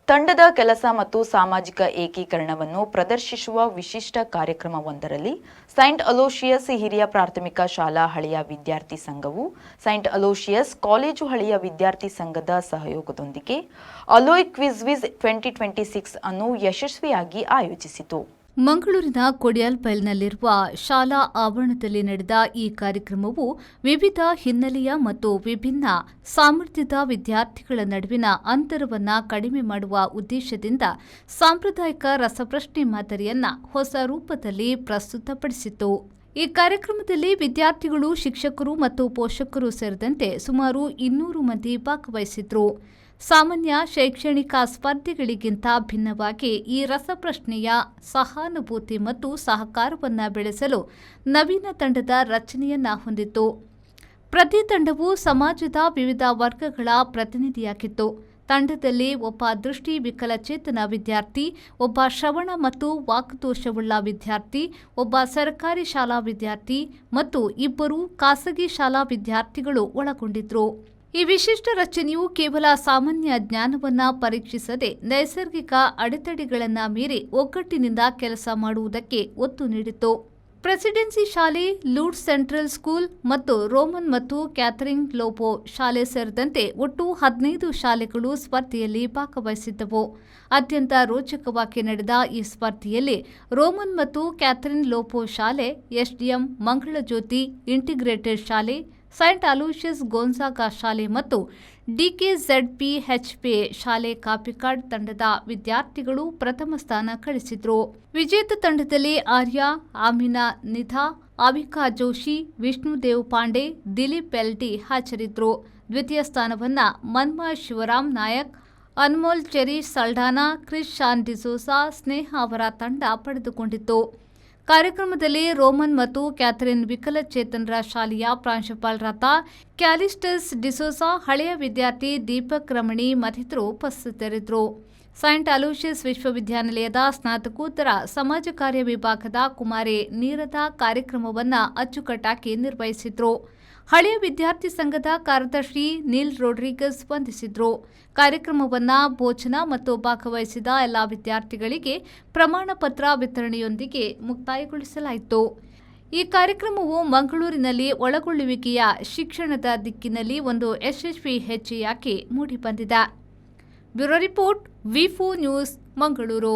ತಂಡದ ಕೆಲಸ ಮತ್ತು ಸಾಮಾಜಿಕ ಏಕೀಕರಣವನ್ನು ಪ್ರದರ್ಶಿಸುವ ವಿಶಿಷ್ಟ ಕಾರ್ಯಕ್ರಮವೊಂದರಲ್ಲಿ ಸೈಂಟ್ ಅಲೋಶಿಯಸ್ ಹಿರಿಯ ಪ್ರಾಥಮಿಕ ಶಾಲಾ ಹಳೆಯ ವಿದ್ಯಾರ್ಥಿ ಸಂಘವು ಸೈಂಟ್ ಅಲೋಶಿಯಸ್ ಕಾಲೇಜು ಹಳೆಯ ವಿದ್ಯಾರ್ಥಿ ಸಂಘದ ಸಹಯೋಗದೊಂದಿಗೆ ಅಲೋಯ್ ಕ್ವಿಜ್ವಿಜ್ 2026 ಅನ್ನು ಯಶಸ್ವಿಯಾಗಿ ಆಯೋಜಿಸಿತು. ಮಂಗಳೂರಿನ ಕೊಡಿಯಾಲ್ಪೈಲ್ನಲ್ಲಿರುವ ಶಾಲಾ ಆವರಣದಲ್ಲಿ ನಡೆದ ಈ ಕಾರ್ಯಕ್ರಮವು ವಿವಿಧ ಹಿನ್ನೆಲೆಯ ಮತ್ತು ವಿಭಿನ್ನ ಸಾಮರ್ಥ್ಯದ ವಿದ್ಯಾರ್ಥಿಗಳ ನಡುವಿನ ಅಂತರವನ್ನು ಕಡಿಮೆ ಮಾಡುವ ಉದ್ದೇಶದಿಂದ ಸಾಂಪ್ರದಾಯಿಕ ರಸಪ್ರಶ್ನೆ ಮಾದರಿಯನ್ನು ಹೊಸ ರೂಪದಲ್ಲಿ ಪ್ರಸ್ತುತಪಡಿಸಿತು. ಈ ಕಾರ್ಯಕ್ರಮದಲ್ಲಿ ವಿದ್ಯಾರ್ಥಿಗಳು, ಶಿಕ್ಷಕರು ಮತ್ತು ಪೋಷಕರು ಸೇರಿದಂತೆ ಸುಮಾರು 200 ಮಂದಿ ಭಾಗವಹಿಸಿದ್ರು. ಸಾಮಾನ್ಯ ಶೈಕ್ಷಣಿಕ ಸ್ಪರ್ಧೆಗಳಿಗಿಂತ ಭಿನ್ನವಾಗಿ ಈ ರಸಪ್ರಶ್ನೆಯ ಸಹಾನುಭೂತಿ ಮತ್ತು ಸಹಕಾರವನ್ನು ಬೆಳೆಸಲು ನವೀನ ತಂಡದ ರಚನೆಯನ್ನ ಹೊಂದಿತ್ತು. ಪ್ರತಿ ತಂಡವು ಸಮಾಜದ ವಿವಿಧ ವರ್ಗಗಳ ಪ್ರತಿನಿಧಿಯಾಗಿತ್ತು. ತಂಡದಲ್ಲಿ ಒಬ್ಬ ದೃಷ್ಟಿ ವಿಕಲಚೇತನ ವಿದ್ಯಾರ್ಥಿ, ಒಬ್ಬ ಶ್ರವಣ ಮತ್ತು ವಾಕ್ದೋಷವುಳ್ಳ ವಿದ್ಯಾರ್ಥಿ, ಒಬ್ಬ ಸರ್ಕಾರಿ ಶಾಲಾ ವಿದ್ಯಾರ್ಥಿ ಮತ್ತು 2 ಖಾಸಗಿ ಶಾಲಾ ವಿದ್ಯಾರ್ಥಿಗಳು ಒಳಗೊಂಡಿದ್ರು. ಈ ವಿಶಿಷ್ಟ ರಚನೆಯು ಕೇವಲ ಸಾಮಾನ್ಯ ಜ್ಞಾನವನ್ನು ಪರೀಕ್ಷಿಸದೆ ನೈಸರ್ಗಿಕ ಅಡೆತಡೆಗಳನ್ನು ಮೀರಿ ಒಗ್ಗಟ್ಟಿನಿಂದ ಕೆಲಸ ಮಾಡುವುದಕ್ಕೆ ಒತ್ತು ನೀಡಿತು. ಪ್ರೆಸಿಡೆನ್ಸಿ ಶಾಲೆ, ಲೂಡ್ಸ್ ಸೆಂಟ್ರಲ್ ಸ್ಕೂಲ್ ಮತ್ತು ರೋಮನ್ ಮತ್ತು ಕ್ಯಾಥರಿನ್ ಲೋಬೋ ಶಾಲೆ ಸೇರಿದಂತೆ ಒಟ್ಟು 15 ಶಾಲೆಗಳು ಸ್ಪರ್ಧೆಯಲ್ಲಿ ಭಾಗವಹಿಸಿದ್ದವು. ಅತ್ಯಂತ ರೋಚಕವಾಗಿ ನಡೆದ ಈ ಸ್ಪರ್ಧೆಯಲ್ಲಿ ರೋಮನ್ ಮತ್ತು ಕ್ಯಾಥರಿನ್ ಲೋಬೋ ಶಾಲೆ, ಎಸ್ಡಿಎಂ ಮಂಗಳಜ್ಯೋತಿ ಇಂಟಿಗ್ರೇಟೆಡ್ ಶಾಲೆ, ಸೈಂಟ್ ಅಲೋಶಿಯಸ್ ಗೋನ್ಸಾಗಾ ಶಾಲೆ ಮತ್ತು DKZPHP ಶಾಲೆ ಕಾಪಿಕಾಡ್ ತಂಡದ ವಿದ್ಯಾರ್ಥಿಗಳು ಪ್ರಥಮ ಸ್ಥಾನ ಗಳಿಸಿದ್ರು. ವಿಜೇತ ತಂಡದಲ್ಲಿ ಆರ್ಯ, ಆಮಿನಾ ನಿಧಾ, ಅವಿಕಾ ಜೋಶಿ, ವಿಷ್ಣುದೇವ್ ಪಾಂಡೆ, ದಿಲೀಪ್ LD ಹಾಜರಿದ್ರು. ದ್ವಿತೀಯ ಸ್ಥಾನವನ್ನು ಮನ್ಮಾ ಶಿವರಾಮ್ ನಾಯಕ್, ಅನ್ಮೋಲ್ ಚೆರೀಶ್ ಸಲ್ಡಾನಾ, ಕ್ರಿಸ್ ಶಾನ್ ಡಿಸೋಸಾ, ಸ್ನೇಹ ಅವರ ತಂಡ ಪಡೆದುಕೊಂಡಿತ್ತು. ಕಾರ್ಯಕ್ರಮದಲ್ಲಿ ರೋಮನ್ ಮತ್ತು ಕ್ಯಾಥರಿನ್ ವಿಕಲಚೇತನರ ಶಾಲೆಯ ಪ್ರಾಂಶುಪಾಲರಾದ ಕ್ಯಾಲಿಸ್ಟಸ್ ಡಿಸೋಸಾ, ಹಳೆಯ ವಿದ್ಯಾರ್ಥಿ ದೀಪಕ್ ರಮಣಿ ಮತ್ತಿತರರು ಉಪಸ್ಥಿತರಿದ್ದರು. ಸೈಂಟ್ ಅಲೋಶಿಯಸ್ ವಿಶ್ವವಿದ್ಯಾನಿಲಯದ ಸ್ನಾತಕೋತ್ತರ ಸಮಾಜ ಕಾರ್ಯ ವಿಭಾಗದ ಕುಮಾರಿ ನೀರದಾ ಕಾರ್ಯಕ್ರಮವನ್ನು ಅಚ್ಚುಕಟ್ಟಾಗಿ ನಿರ್ವಹಿಸಿದ್ರು. ಹಳೆಯ ವಿದ್ಯಾರ್ಥಿ ಸಂಘದ ಕಾರ್ಯದರ್ಶಿ ನೀಲ್ ರೋಡ್ರಿಗಸ್ ವಂದಿಸಿದ್ರು. ಕಾರ್ಯಕ್ರಮವನ್ನು ಭೋಜನ ಮತ್ತು ಭಾಗವಹಿಸಿದ ಎಲ್ಲ ವಿದ್ಯಾರ್ಥಿಗಳಿಗೆ ಪ್ರಮಾಣ ಪತ್ರ ವಿತರಣೆಯೊಂದಿಗೆ ಮುಕ್ತಾಯಗೊಳಿಸಲಾಯಿತು. ಈ ಕಾರ್ಯಕ್ರಮವು ಮಂಗಳೂರಿನಲ್ಲಿ ಒಳಗೊಳ್ಳುವಿಕೆಯ ಶಿಕ್ಷಣದ ದಿಕ್ಕಿನಲ್ಲಿ ಒಂದು ಯಶಸ್ವಿ ಹೆಜ್ಜೆಯಾಗಿ ಮೂಡಿಬಂದಿದೆ. ಬ್ಯೂರೋ ರಿಪೋರ್ಟ್, ವಿ4 ನ್ಯೂಸ್, ಮಂಗಳೂರು.